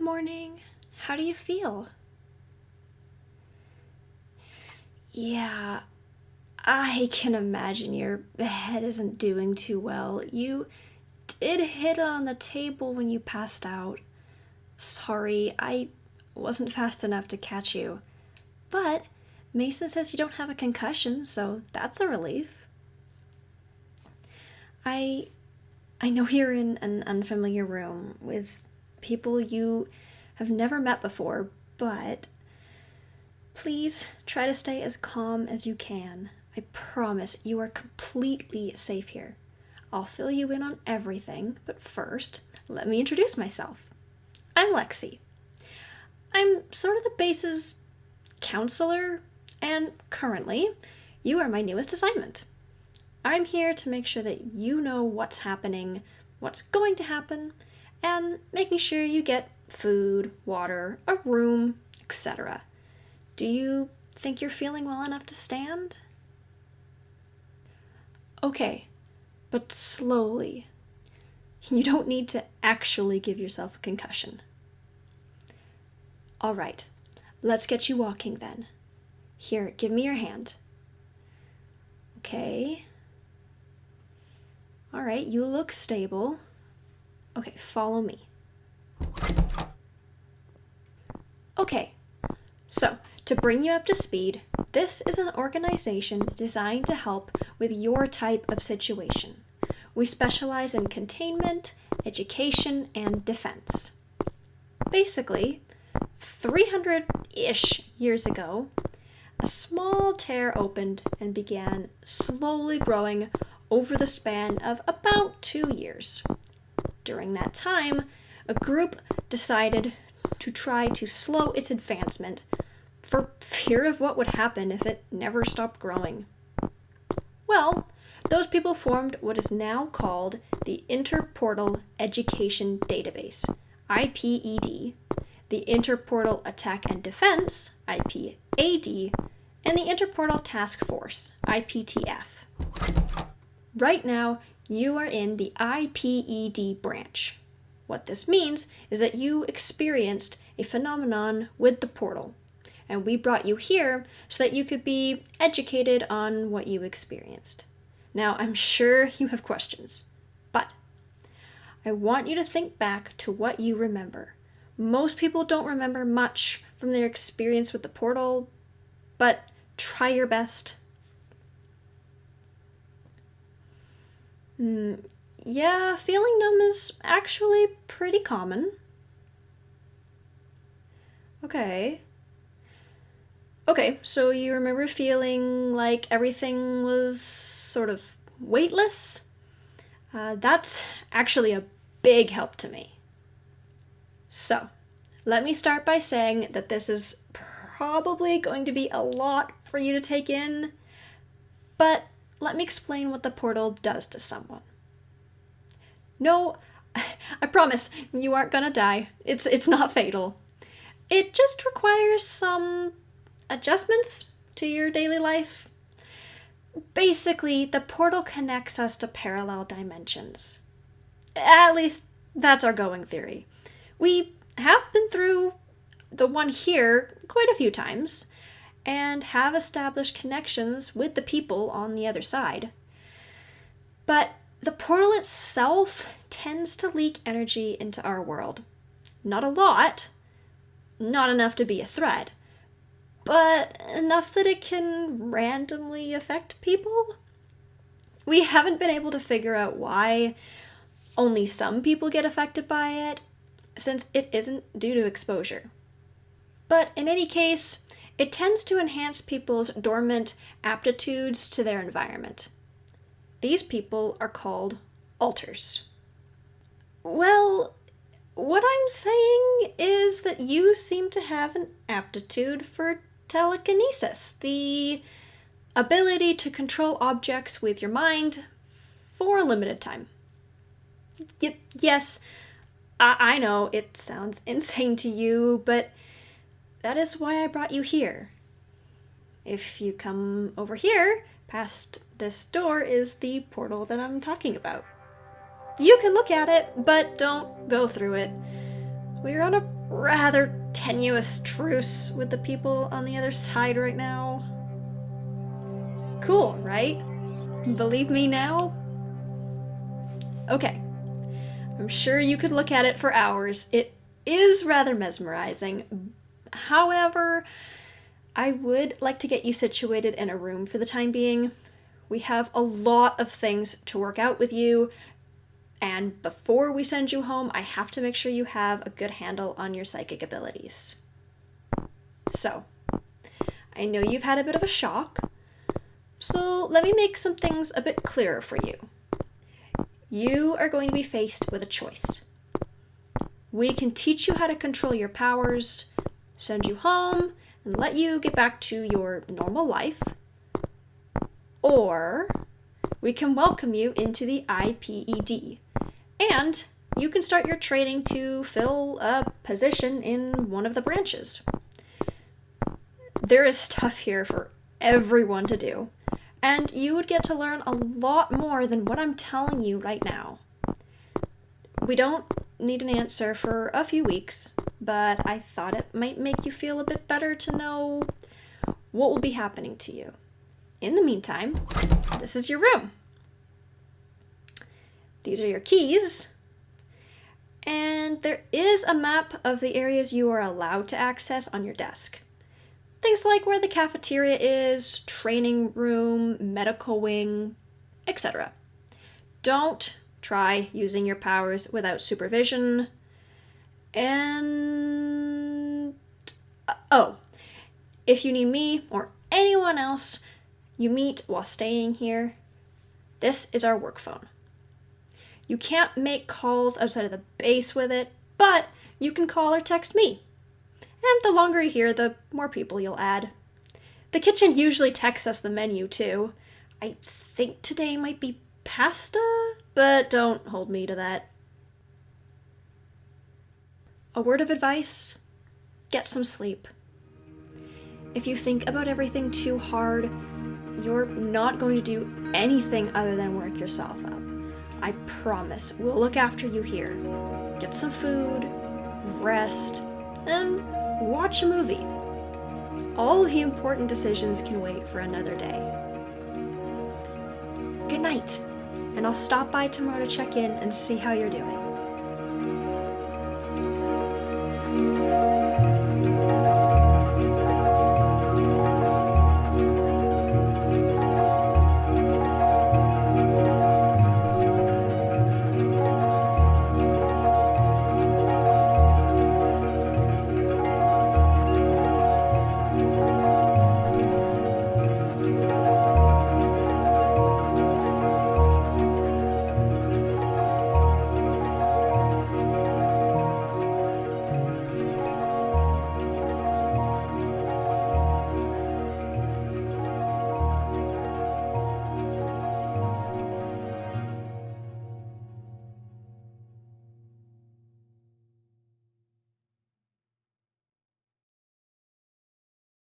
Good morning. How do you feel? Yeah, I can imagine your head isn't doing too well. You did hit on the table when you passed out. Sorry, I wasn't fast enough to catch you. But Mason says you don't have a concussion, so that's a relief. I know you're in an unfamiliar room with people you have never met before, but please try to stay as calm as you can. I promise you are completely safe here. I'll fill you in on everything, but first, let me introduce myself. I'm Lexi. I'm sort of the base's counselor, and currently, you are my newest assignment. I'm here to make sure that you know what's happening, what's going to happen, and making sure you get food, water, a room, etc. Do you think you're feeling well enough to stand? Okay, but slowly. You don't need to actually give yourself a concussion. All right, let's get you walking then. Here, give me your hand. Okay. All right, you look stable. Okay, follow me. Okay, so to bring you up to speed, this is an organization designed to help with your type of situation. We specialize in containment, education, and defense. Basically, 300-ish years ago, a small tear opened and began slowly growing over the span of about 2 years. During that time, a group decided to try to slow its advancement for fear of what would happen if it never stopped growing. Well, those people formed what is now called the Interportal Education Database, IPED, the Interportal Attack and Defense, IPAD, and the Interportal Task Force, IPTF. Right now, you are in the IPED branch. What this means is that you experienced a phenomenon with the portal, and we brought you here so that you could be educated on what you experienced. Now, I'm sure you have questions, but I want you to think back to what you remember. Most people don't remember much from their experience with the portal, but try your best. Yeah, feeling numb is actually pretty common. Okay, so you remember feeling like everything was sort of weightless? That's actually a big help to me. So, let me start by saying that this is probably going to be a lot for you to take in, but let me explain what the portal does to someone. No, I promise you aren't gonna die. It's not fatal. It just requires some adjustments to your daily life. Basically, the portal connects us to parallel dimensions. At least, that's our going theory. We have been through the one here quite a few times, and have established connections with the people on the other side. But the portal itself tends to leak energy into our world. Not a lot, not enough to be a threat, but enough that it can randomly affect people. We haven't been able to figure out why only some people get affected by it, since it isn't due to exposure. But in any case, it tends to enhance people's dormant aptitudes to their environment. These people are called alters. Well, what I'm saying is that you seem to have an aptitude for telekinesis, the ability to control objects with your mind for a limited time. Yes, I know it sounds insane to you, but that is why I brought you here. If you come over here, past this door is the portal that I'm talking about. You can look at it, but don't go through it. We're on a rather tenuous truce with the people on the other side right now. Cool, right? Believe me now? Okay. I'm sure you could look at it for hours. It is rather mesmerizing. However, I would like to get you situated in a room for the time being. We have a lot of things to work out with you, and before we send you home, I have to make sure you have a good handle on your psychic abilities. So, I know you've had a bit of a shock, so let me make some things a bit clearer for you. You are going to be faced with a choice. We can teach you how to control your powers, send you home, and let you get back to your normal life. Or we can welcome you into the IPED, and you can start your training to fill a position in one of the branches. There is stuff here for everyone to do, and you would get to learn a lot more than what I'm telling you right now. We don't need an answer for a few weeks, but I thought it might make you feel a bit better to know what will be happening to you. In the meantime, this is your room. These are your keys, and there is a map of the areas you are allowed to access on your desk. Things like where the cafeteria is, training room, medical wing, etc. Don't try using your powers without supervision. And if you need me or anyone else you meet while staying here, this is our work phone. You can't make calls outside of the base with it, but you can call or text me. And the longer you're here, the more people you'll add. The kitchen usually texts us the menu too. I think today might be pasta, but don't hold me to that. A word of advice: get some sleep. If you think about everything too hard, you're not going to do anything other than work yourself up. I promise we'll look after you here. Get some food, rest, and watch a movie. All the important decisions can wait for another day. Good night, and I'll stop by tomorrow to check in and see how you're doing.